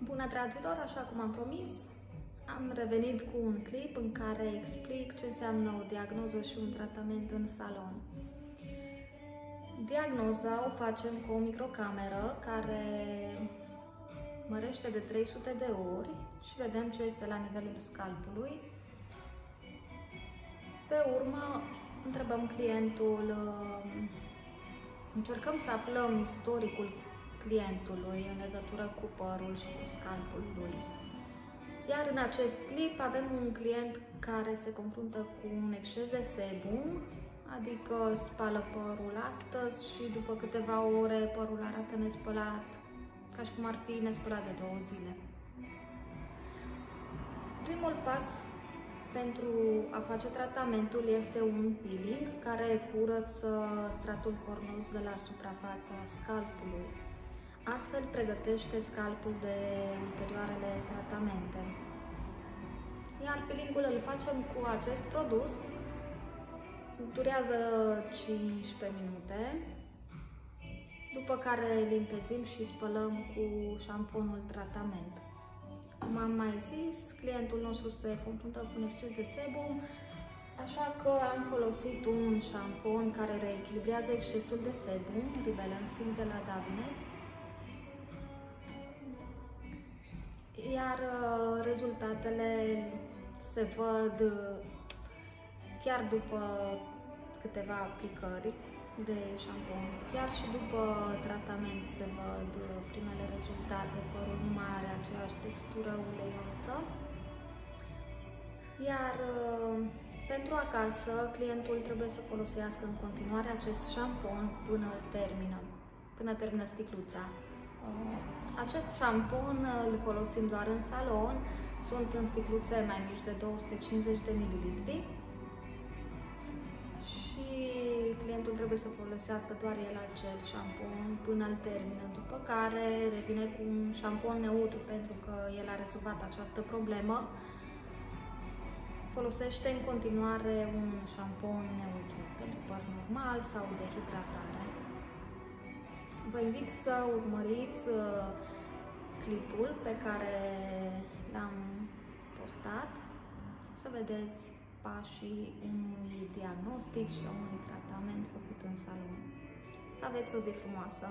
Bună, dragilor! Așa cum am promis, am revenit cu un clip în care explic ce înseamnă o diagnoză și un tratament în salon. Diagnoza o facem cu o microcameră care mărește de 300 de ori și vedem ce este la nivelul scalpului. Pe urmă, întrebăm clientul, încercăm să aflăm istoricul clientului în legătură cu părul și cu scalpul lui. Iar în acest clip avem un client care se confruntă cu un exces de sebum, adică spală părul astăzi și după câteva ore părul arată nespălat, ca și cum ar fi nespălat de 2 zile. Primul pas pentru a face tratamentul este un peeling care curăță stratul cornos de la suprafața scalpului. Astfel pregătește scalpul de ulterioarele tratamente. Iar peelingul îl facem cu acest produs. Durează 15 minute, după care limpezim și spălăm cu șamponul tratament. Cum am mai zis, clientul nostru se confruntă cu un exces de sebum, așa că am folosit un șampon care reechilibrează excesul de sebum, Rebalancing de la Davines. Iar rezultatele se văd chiar după câteva aplicări de șampon. Chiar și după tratament se văd primele rezultate, părul nu mai are aceeași textură uleioasă. Iar pentru acasă, clientul trebuie să folosească în continuare acest șampon până termină sticluța. Acest șampon îl folosim doar în salon, sunt în sticluțe mai mici de 250 de ml și clientul trebuie să folosească doar el acel șampon până îl termină, după care revine cu un șampon neutru pentru că el a rezolvat această problemă. Folosește în continuare un șampon neutru pentru păr normal sau de hidratare. Vă invit să urmăriți clipul pe care l-am postat, să vedeți pașii unui diagnostic și a unui tratament făcut în salon. Să aveți o zi frumoasă!